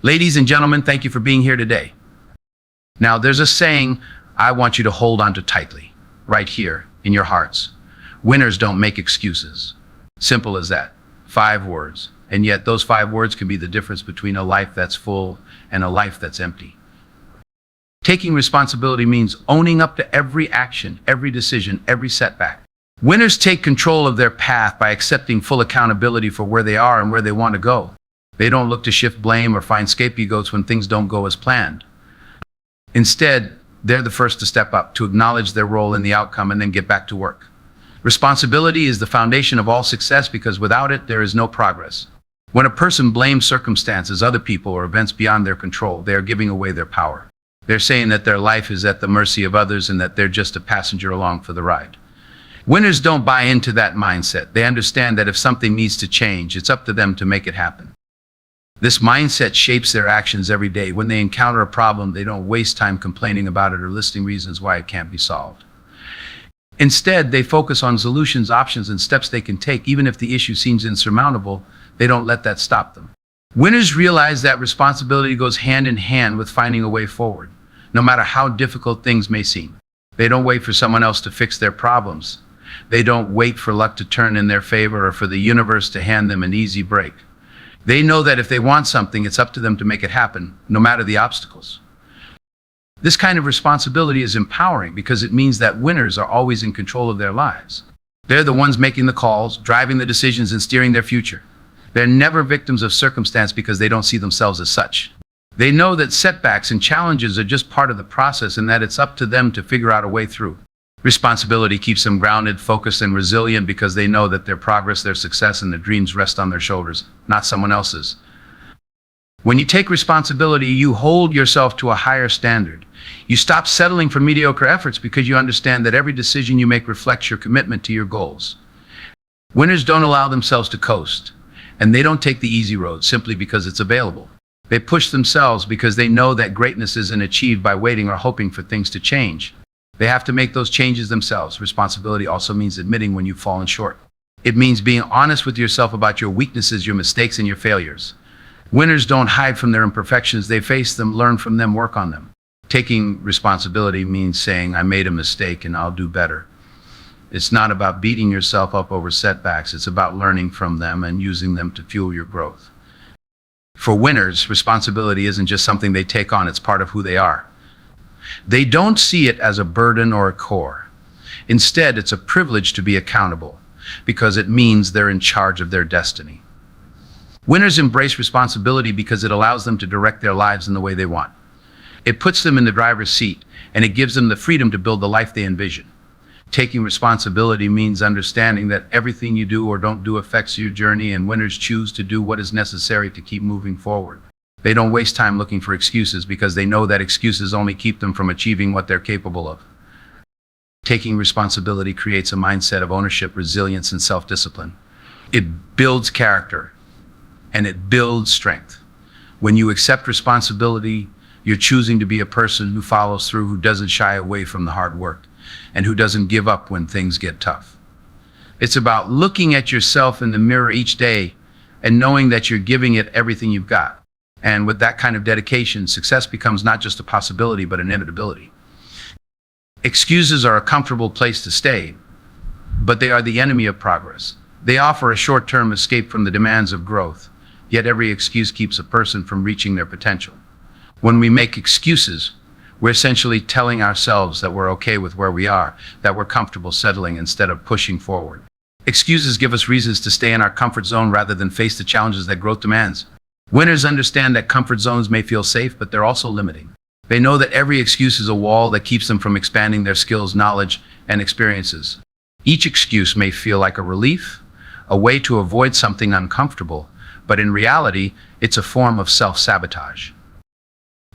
Ladies and gentlemen, thank you for being here today. Now, there's a saying I want you to hold on to tightly, right here in your hearts. Winners don't make excuses. Simple as that. 5 words. And yet those 5 words can be the difference between a life that's full and a life that's empty. Taking responsibility means owning up to every action, every decision, every setback. Winners take control of their path by accepting full accountability for where they are and where they want to go. They don't look to shift blame or find scapegoats when things don't go as planned. Instead, they're the first to step up, to acknowledge their role in the outcome and then get back to work. Responsibility is the foundation of all success because without it, there is no progress. When a person blames circumstances, other people, or events beyond their control, they are giving away their power. They're saying that their life is at the mercy of others and that they're just a passenger along for the ride. Winners don't buy into that mindset. They understand that if something needs to change, it's up to them to make it happen. This mindset shapes their actions every day. When they encounter a problem, they don't waste time complaining about it or listing reasons why it can't be solved. Instead, they focus on solutions, options, and steps they can take. Even if the issue seems insurmountable, they don't let that stop them. Winners realize that responsibility goes hand in hand with finding a way forward, no matter how difficult things may seem. They don't wait for someone else to fix their problems. They don't wait for luck to turn in their favor or for the universe to hand them an easy break. They know that if they want something, it's up to them to make it happen, no matter the obstacles. This kind of responsibility is empowering because it means that winners are always in control of their lives. They're the ones making the calls, driving the decisions, and steering their future. They're never victims of circumstance because they don't see themselves as such. They know that setbacks and challenges are just part of the process and that it's up to them to figure out a way through. Responsibility keeps them grounded, focused, and resilient because they know that their progress, their success, and their dreams rest on their shoulders, not someone else's. When you take responsibility, you hold yourself to a higher standard. You stop settling for mediocre efforts because you understand that every decision you make reflects your commitment to your goals. Winners don't allow themselves to coast, and they don't take the easy road simply because it's available. They push themselves because they know that greatness isn't achieved by waiting or hoping for things to change. They have to make those changes themselves. Responsibility also means admitting when you've fallen short. It means being honest with yourself about your weaknesses, your mistakes, and your failures. Winners don't hide from their imperfections. They face them, learn from them, work on them. Taking responsibility means saying, I made a mistake and I'll do better. It's not about beating yourself up over setbacks. It's about learning from them and using them to fuel your growth. For winners, responsibility isn't just something they take on. It's part of who they are. They don't see it as a burden or a chore. Instead, it's a privilege to be accountable because it means they're in charge of their destiny. Winners embrace responsibility because it allows them to direct their lives in the way they want. It puts them in the driver's seat, and it gives them the freedom to build the life they envision. Taking responsibility means understanding that everything you do or don't do affects your journey, and winners choose to do what is necessary to keep moving forward. They don't waste time looking for excuses because they know that excuses only keep them from achieving what they're capable of. Taking responsibility creates a mindset of ownership, resilience, and self-discipline. It builds character and it builds strength. When you accept responsibility, you're choosing to be a person who follows through, who doesn't shy away from the hard work, and who doesn't give up when things get tough. It's about looking at yourself in the mirror each day and knowing that you're giving it everything you've got. And with that kind of dedication, success becomes not just a possibility, but an inevitability. Excuses are a comfortable place to stay, but they are the enemy of progress. They offer a short-term escape from the demands of growth, yet every excuse keeps a person from reaching their potential. When we make excuses, we're essentially telling ourselves that we're okay with where we are, that we're comfortable settling instead of pushing forward. Excuses give us reasons to stay in our comfort zone rather than face the challenges that growth demands. Winners understand that comfort zones may feel safe, but they're also limiting. They know that every excuse is a wall that keeps them from expanding their skills, knowledge, and experiences. Each excuse may feel like a relief, a way to avoid something uncomfortable, but in reality, it's a form of self-sabotage.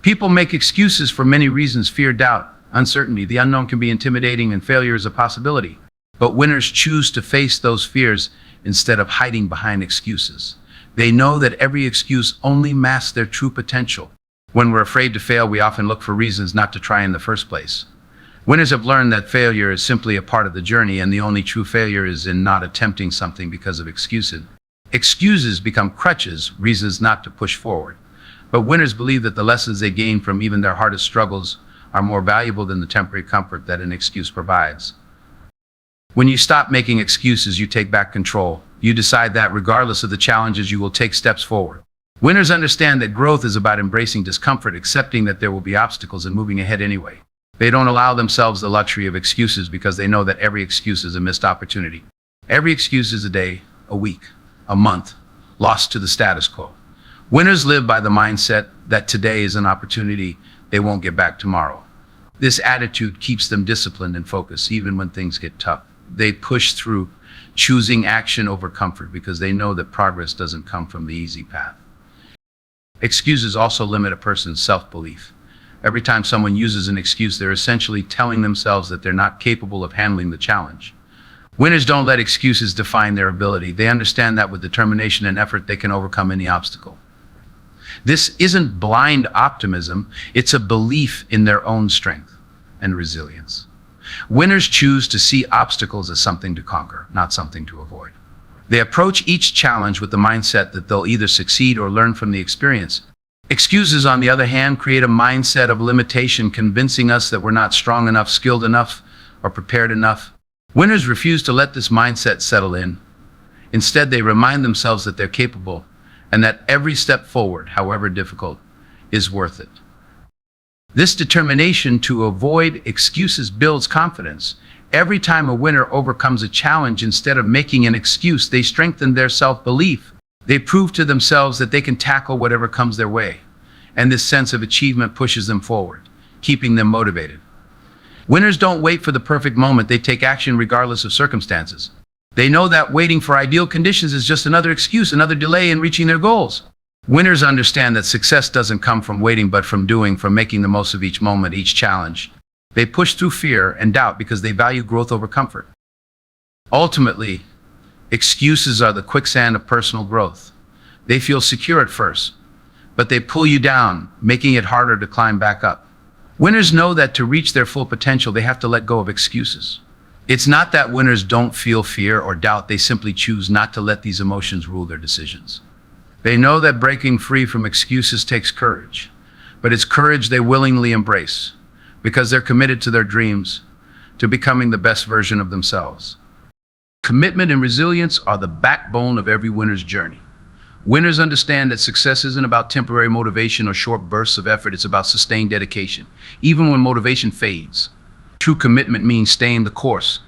People make excuses for many reasons: fear, doubt, uncertainty. The unknown can be intimidating, and failure is a possibility. But winners choose to face those fears instead of hiding behind excuses. They know that every excuse only masks their true potential. When we're afraid to fail, we often look for reasons not to try in the first place. Winners have learned that failure is simply a part of the journey, and the only true failure is in not attempting something because of excuses. Excuses become crutches, reasons not to push forward. But winners believe that the lessons they gain from even their hardest struggles are more valuable than the temporary comfort that an excuse provides. When you stop making excuses, you take back control. You decide that regardless of the challenges, you will take steps forward. Winners understand that growth is about embracing discomfort, accepting that there will be obstacles, and moving ahead anyway. They don't allow themselves the luxury of excuses because they know that every excuse is a missed opportunity. Every excuse is a day, a week, a month, lost to the status quo. Winners live by the mindset that today is an opportunity they won't get back tomorrow. This attitude keeps them disciplined and focused even when things get tough. They push through, choosing action over comfort because they know that progress doesn't come from the easy path. Excuses also limit a person's self-belief. Every time someone uses an excuse, they're essentially telling themselves that they're not capable of handling the challenge. Winners don't let excuses define their ability. They understand that with determination and effort, they can overcome any obstacle. This isn't blind optimism, it's a belief in their own strength and resilience. Winners choose to see obstacles as something to conquer, not something to avoid. They approach each challenge with the mindset that they'll either succeed or learn from the experience. Excuses, on the other hand, create a mindset of limitation, convincing us that we're not strong enough, skilled enough, or prepared enough. Winners refuse to let this mindset settle in. Instead, they remind themselves that they're capable and that every step forward, however difficult, is worth it. This determination to avoid excuses builds confidence. Every time a winner overcomes a challenge, instead of making an excuse, they strengthen their self-belief. They prove to themselves that they can tackle whatever comes their way. And this sense of achievement pushes them forward, keeping them motivated. Winners don't wait for the perfect moment. They take action regardless of circumstances. They know that waiting for ideal conditions is just another excuse, another delay in reaching their goals. Winners understand that success doesn't come from waiting, but from doing, from making the most of each moment, each challenge. They push through fear and doubt because they value growth over comfort. Ultimately, excuses are the quicksand of personal growth. They feel secure at first, but they pull you down, making it harder to climb back up. Winners know that to reach their full potential, they have to let go of excuses. It's not that winners don't feel fear or doubt, they simply choose not to let these emotions rule their decisions. They know that breaking free from excuses takes courage, but it's courage they willingly embrace because they're committed to their dreams, to becoming the best version of themselves. Commitment and resilience are the backbone of every winner's journey. Winners understand that success isn't about temporary motivation or short bursts of effort, it's about sustained dedication. Even when motivation fades, true commitment means staying the course,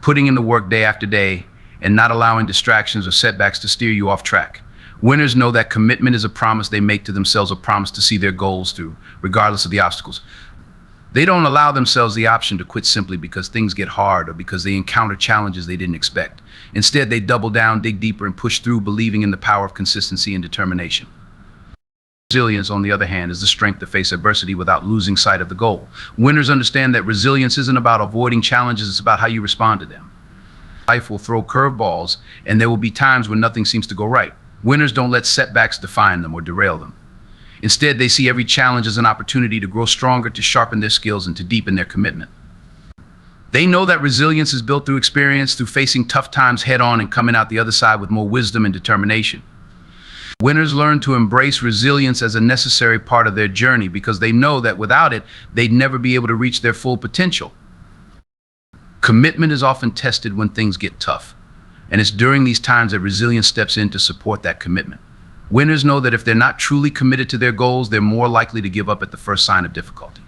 putting in the work day after day, and not allowing distractions or setbacks to steer you off track. Winners know that commitment is a promise they make to themselves, a promise to see their goals through, regardless of the obstacles. They don't allow themselves the option to quit simply because things get hard or because they encounter challenges they didn't expect. Instead, they double down, dig deeper, and push through, believing in the power of consistency and determination. Resilience, on the other hand, is the strength to face adversity without losing sight of the goal. Winners understand that resilience isn't about avoiding challenges, it's about how you respond to them. Life will throw curveballs, and there will be times when nothing seems to go right. Winners don't let setbacks define them or derail them. Instead, they see every challenge as an opportunity to grow stronger, to sharpen their skills, and to deepen their commitment. They know that resilience is built through experience, through facing tough times head on and coming out the other side with more wisdom and determination. Winners learn to embrace resilience as a necessary part of their journey because they know that without it, they'd never be able to reach their full potential. Commitment is often tested when things get tough, and it's during these times that resilience steps in to support that commitment. Winners know that if they're not truly committed to their goals, they're more likely to give up at the first sign of difficulty.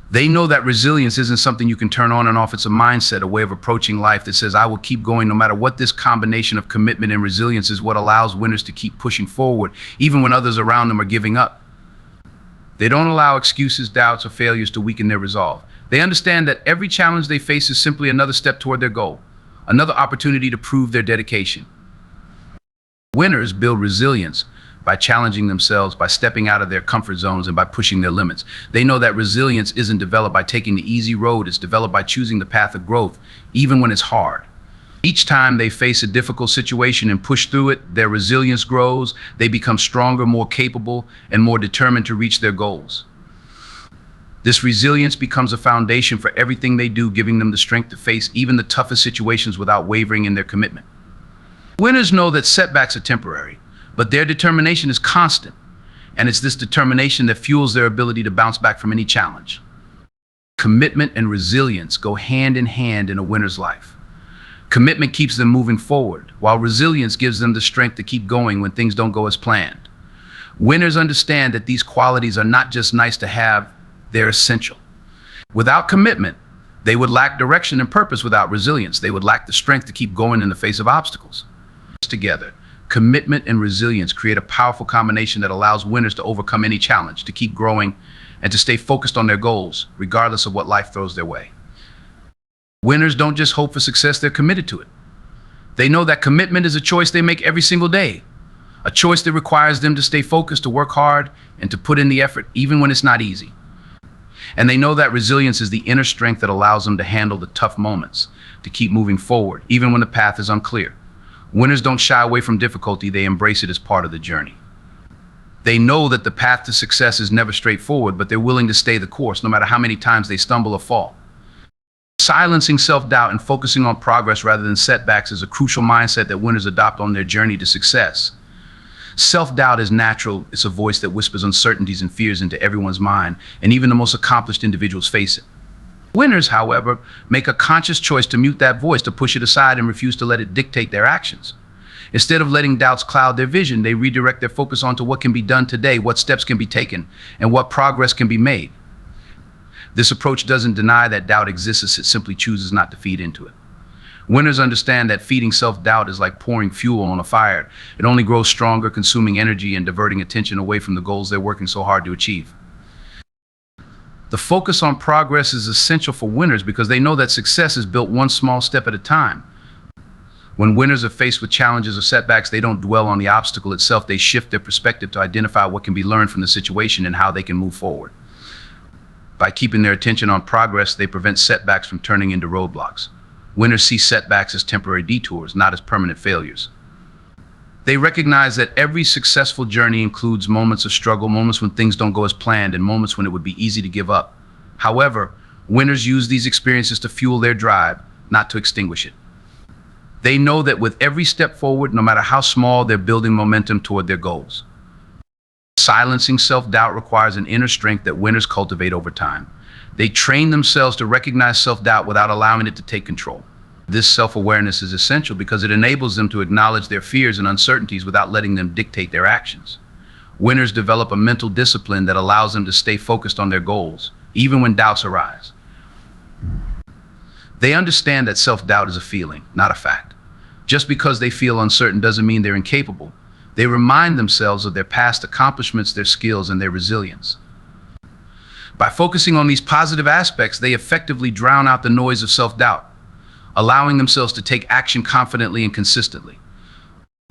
They know that resilience isn't something you can turn on and off. It's a mindset, a way of approaching life that says, I will keep going no matter what. This combination of commitment and resilience is what allows winners to keep pushing forward, even when others around them are giving up. They don't allow excuses, doubts, or failures to weaken their resolve. They understand that every challenge they face is simply another step toward their goal, another opportunity to prove their dedication. Winners build resilience by challenging themselves, by stepping out of their comfort zones, and by pushing their limits. They know that resilience isn't developed by taking the easy road, it's developed by choosing the path of growth, even when it's hard. Each time they face a difficult situation and push through it, their resilience grows, they become stronger, more capable, and more determined to reach their goals. This resilience becomes a foundation for everything they do, giving them the strength to face even the toughest situations without wavering in their commitment. Winners know that setbacks are temporary, but their determination is constant. And it's this determination that fuels their ability to bounce back from any challenge. Commitment and resilience go hand in hand in a winner's life. Commitment keeps them moving forward, while resilience gives them the strength to keep going when things don't go as planned. Winners understand that these qualities are not just nice to have, they're essential. Without commitment, they would lack direction and purpose. Without resilience, they would lack the strength to keep going in the face of obstacles. Together, commitment and resilience create a powerful combination that allows winners to overcome any challenge, to keep growing, and to stay focused on their goals, regardless of what life throws their way. Winners don't just hope for success, they're committed to it. They know that commitment is a choice they make every single day, a choice that requires them to stay focused, to work hard, and to put in the effort, even when it's not easy. And they know that resilience is the inner strength that allows them to handle the tough moments, to keep moving forward, even when the path is unclear. Winners don't shy away from difficulty, they embrace it as part of the journey. They know that the path to success is never straightforward, but they're willing to stay the course, no matter how many times they stumble or fall. Silencing self-doubt and focusing on progress rather than setbacks is a crucial mindset that winners adopt on their journey to success. Self-doubt is natural. It's a voice that whispers uncertainties and fears into everyone's mind, and even the most accomplished individuals face it. Winners, however, make a conscious choice to mute that voice, to push it aside and refuse to let it dictate their actions. Instead of letting doubts cloud their vision, they redirect their focus onto what can be done today, what steps can be taken, and what progress can be made. This approach doesn't deny that doubt exists, it simply chooses not to feed into it. Winners understand that feeding self-doubt is like pouring fuel on a fire. It only grows stronger, consuming energy and diverting attention away from the goals they're working so hard to achieve. The focus on progress is essential for winners because they know that success is built one small step at a time. When winners are faced with challenges or setbacks, they don't dwell on the obstacle itself. They shift their perspective to identify what can be learned from the situation and how they can move forward. By keeping their attention on progress, they prevent setbacks from turning into roadblocks. Winners see setbacks as temporary detours, not as permanent failures. They recognize that every successful journey includes moments of struggle, moments when things don't go as planned, and moments when it would be easy to give up. However, winners use these experiences to fuel their drive, not to extinguish it. They know that with every step forward, no matter how small, they're building momentum toward their goals. Silencing self-doubt requires an inner strength that winners cultivate over time. They train themselves to recognize self-doubt without allowing it to take control. This self-awareness is essential because it enables them to acknowledge their fears and uncertainties without letting them dictate their actions. Winners develop a mental discipline that allows them to stay focused on their goals, even when doubts arise. They understand that self-doubt is a feeling, not a fact. Just because they feel uncertain doesn't mean they're incapable. They remind themselves of their past accomplishments, their skills, and their resilience. By focusing on these positive aspects, they effectively drown out the noise of self-doubt, allowing themselves to take action confidently and consistently.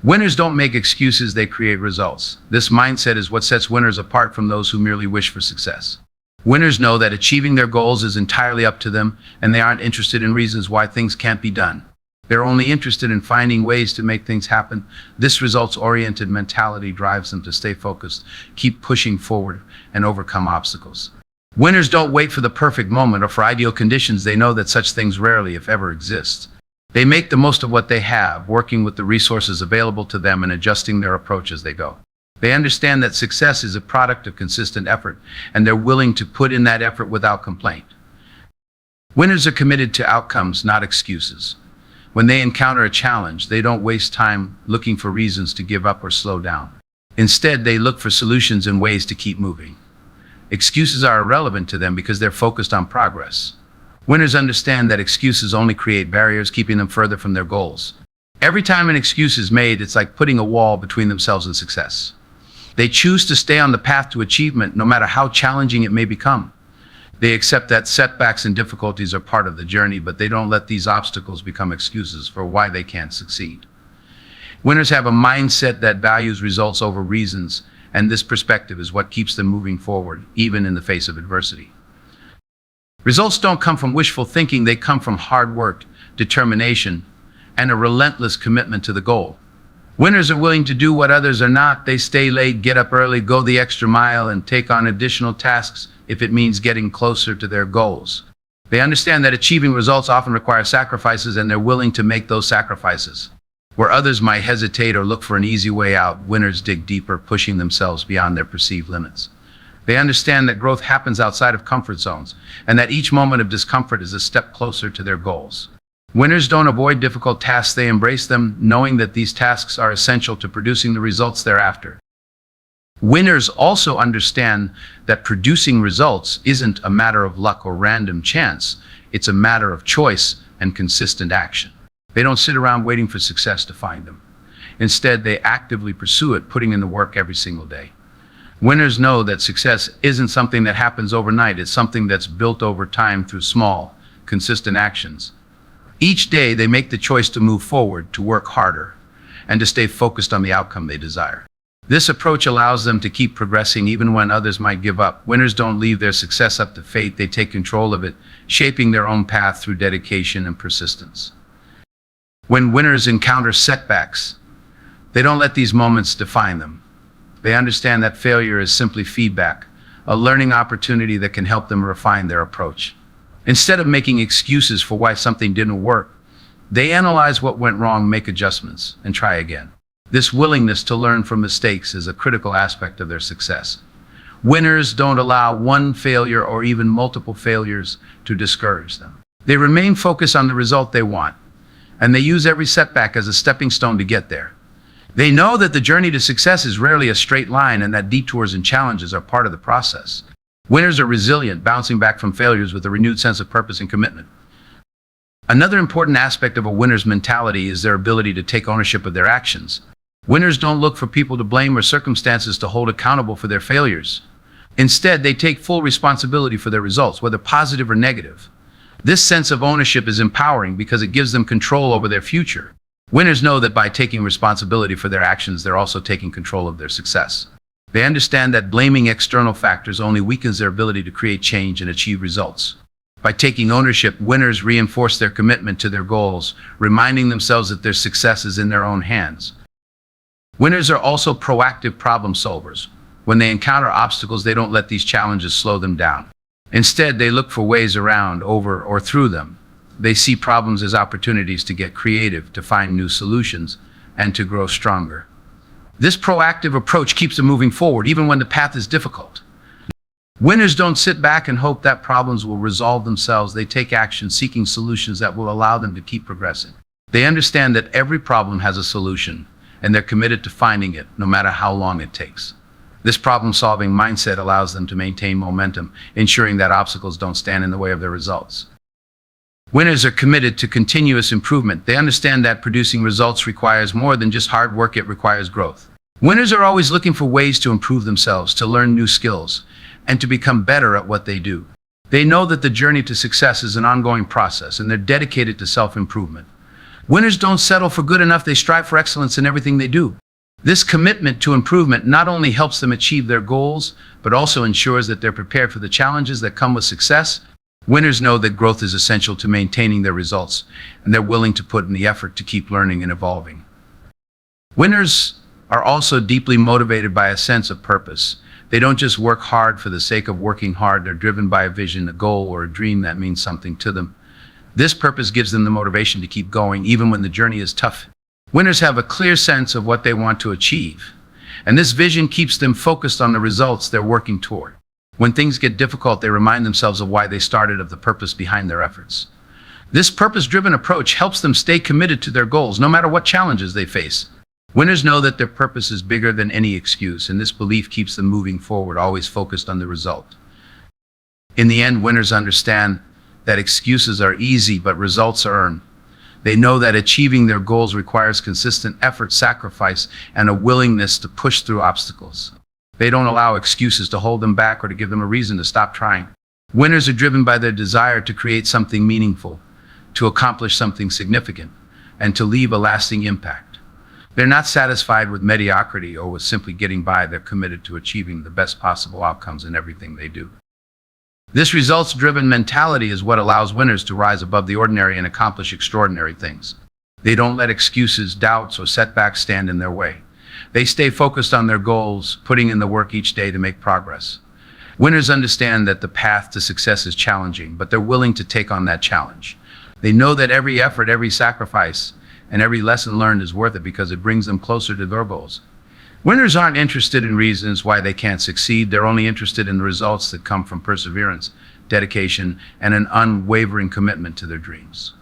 Winners don't make excuses, they create results. This mindset is what sets winners apart from those who merely wish for success. Winners know that achieving their goals is entirely up to them, and they aren't interested in reasons why things can't be done. They're only interested in finding ways to make things happen. This results-oriented mentality drives them to stay focused, keep pushing forward, and overcome obstacles. Winners don't wait for the perfect moment or for ideal conditions. They know that such things rarely, if ever, exist. They make the most of what they have, working with the resources available to them and adjusting their approach as they go. They understand that success is a product of consistent effort, and they're willing to put in that effort without complaint. Winners are committed to outcomes, not excuses. When they encounter a challenge, they don't waste time looking for reasons to give up or slow down. Instead, they look for solutions and ways to keep moving. Excuses are irrelevant to them because they're focused on progress. Winners understand that excuses only create barriers, keeping them further from their goals. Every time an excuse is made, it's like putting a wall between themselves and success. They choose to stay on the path to achievement, no matter how challenging it may become. They accept that setbacks and difficulties are part of the journey, but they don't let these obstacles become excuses for why they can't succeed. Winners have a mindset that values results over reasons, and this perspective is what keeps them moving forward, even in the face of adversity. Results don't come from wishful thinking, they come from hard work, determination, and a relentless commitment to the goal. Winners are willing to do what others are not. They stay late, get up early, go the extra mile, and take on additional tasks if it means getting closer to their goals. They understand that achieving results often requires sacrifices, and they're willing to make those sacrifices. Where others might hesitate or look for an easy way out, winners dig deeper, pushing themselves beyond their perceived limits. They understand that growth happens outside of comfort zones, and that each moment of discomfort is a step closer to their goals. Winners don't avoid difficult tasks, they embrace them, knowing that these tasks are essential to producing the results they're after. Winners also understand that producing results isn't a matter of luck or random chance, it's a matter of choice and consistent action. They don't sit around waiting for success to find them. Instead, they actively pursue it, putting in the work every single day. Winners know that success isn't something that happens overnight, it's something that's built over time through small, consistent actions. Each day, they make the choice to move forward, to work harder, and to stay focused on the outcome they desire. This approach allows them to keep progressing even when others might give up. Winners don't leave their success up to fate, they take control of it, shaping their own path through dedication and persistence. When winners encounter setbacks, they don't let these moments define them. They understand that failure is simply feedback, a learning opportunity that can help them refine their approach. Instead of making excuses for why something didn't work, they analyze what went wrong, make adjustments, and try again. This willingness to learn from mistakes is a critical aspect of their success. Winners don't allow one failure or even multiple failures to discourage them. They remain focused on the result they want, and they use every setback as a stepping stone to get there. They know that the journey to success is rarely a straight line and that detours and challenges are part of the process. Winners are resilient, bouncing back from failures with a renewed sense of purpose and commitment. Another important aspect of a winner's mentality is their ability to take ownership of their actions. Winners don't look for people to blame or circumstances to hold accountable for their failures. Instead, they take full responsibility for their results, whether positive or negative. This sense of ownership is empowering because it gives them control over their future. Winners know that by taking responsibility for their actions, they're also taking control of their success. They understand that blaming external factors only weakens their ability to create change and achieve results. By taking ownership, winners reinforce their commitment to their goals, reminding themselves that their success is in their own hands. Winners are also proactive problem solvers. When they encounter obstacles, they don't let these challenges slow them down. Instead, they look for ways around, over, or through them. They see problems as opportunities to get creative, to find new solutions, and to grow stronger. This proactive approach keeps them moving forward, even when the path is difficult. Winners don't sit back and hope that problems will resolve themselves. They take action, seeking solutions that will allow them to keep progressing. They understand that every problem has a solution, and they're committed to finding it, no matter how long it takes. This problem-solving mindset allows them to maintain momentum, ensuring that obstacles don't stand in the way of their results. Winners are committed to continuous improvement. They understand that producing results requires more than just hard work, it requires growth. Winners are always looking for ways to improve themselves, to learn new skills, and to become better at what they do. They know that the journey to success is an ongoing process, and they're dedicated to self-improvement. Winners don't settle for good enough, they strive for excellence in everything they do. This commitment to improvement not only helps them achieve their goals, but also ensures that they're prepared for the challenges that come with success. Winners know that growth is essential to maintaining their results, and they're willing to put in the effort to keep learning and evolving. Winners are also deeply motivated by a sense of purpose. They don't just work hard for the sake of working hard, they're driven by a vision, a goal, or a dream that means something to them. This purpose gives them the motivation to keep going, even when the journey is tough. Winners have a clear sense of what they want to achieve, and this vision keeps them focused on the results they're working toward. When things get difficult, they remind themselves of why they started, of the purpose behind their efforts. This purpose-driven approach helps them stay committed to their goals, no matter what challenges they face. Winners know that their purpose is bigger than any excuse, and this belief keeps them moving forward, always focused on the result. In the end, winners understand that excuses are easy, but results are earned. They know that achieving their goals requires consistent effort, sacrifice, and a willingness to push through obstacles. They don't allow excuses to hold them back or to give them a reason to stop trying. Winners are driven by their desire to create something meaningful, to accomplish something significant, and to leave a lasting impact. They're not satisfied with mediocrity or with simply getting by. They're committed to achieving the best possible outcomes in everything they do. This results-driven mentality is what allows winners to rise above the ordinary and accomplish extraordinary things. They don't let excuses, doubts, or setbacks stand in their way. They stay focused on their goals, putting in the work each day to make progress. Winners understand that the path to success is challenging, but they're willing to take on that challenge. They know that every effort, every sacrifice, and every lesson learned is worth it because it brings them closer to their goals. Winners aren't interested in reasons why they can't succeed. They're only interested in the results that come from perseverance, dedication, and an unwavering commitment to their dreams.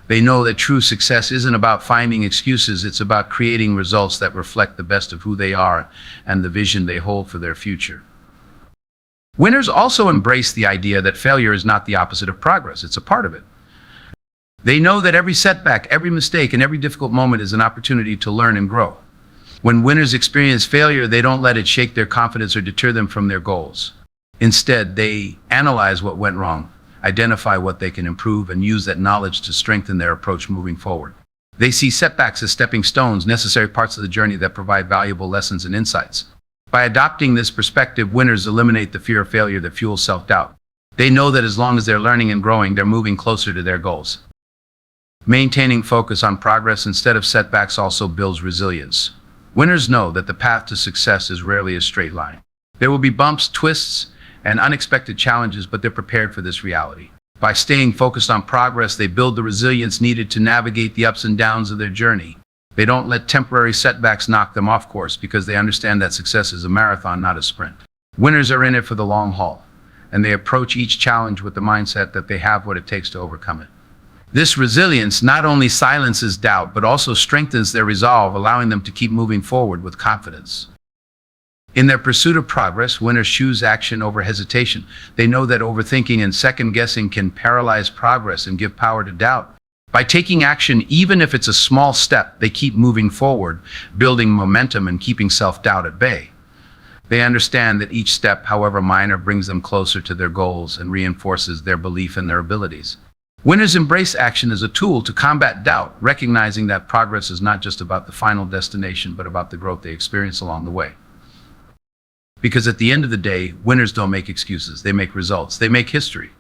They know that true success isn't about finding excuses, it's about creating results that reflect the best of who they are and the vision they hold for their future. Winners also embrace the idea that failure is not the opposite of progress, it's a part of it. They know that every setback, every mistake, and every difficult moment is an opportunity to learn and grow. When winners experience failure, they don't let it shake their confidence or deter them from their goals. Instead, they analyze what went wrong, identify what they can improve, and use that knowledge to strengthen their approach moving forward. They see setbacks as stepping stones, necessary parts of the journey that provide valuable lessons and insights. By adopting this perspective, winners eliminate the fear of failure that fuels self-doubt. They know that as long as they're learning and growing, they're moving closer to their goals. Maintaining focus on progress instead of setbacks also builds resilience. Winners know that the path to success is rarely a straight line. There will be bumps, twists, and unexpected challenges, but they're prepared for this reality. By staying focused on progress, they build the resilience needed to navigate the ups and downs of their journey. They don't let temporary setbacks knock them off course because they understand that success is a marathon, not a sprint. Winners are in it for the long haul, and they approach each challenge with the mindset that they have what it takes to overcome it. This resilience not only silences doubt, but also strengthens their resolve, allowing them to keep moving forward with confidence. In their pursuit of progress, winners choose action over hesitation. They know that overthinking and second-guessing can paralyze progress and give power to doubt. By taking action, even if it's a small step, they keep moving forward, building momentum and keeping self-doubt at bay. They understand that each step, however minor, brings them closer to their goals and reinforces their belief in their abilities. Winners embrace action as a tool to combat doubt, recognizing that progress is not just about the final destination, but about the growth they experience along the way. Because at the end of the day, winners don't make excuses, they make results, they make history.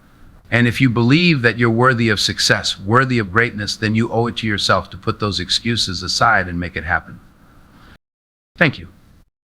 And if you believe that you're worthy of success, worthy of greatness, then you owe it to yourself to put those excuses aside and make it happen. Thank you.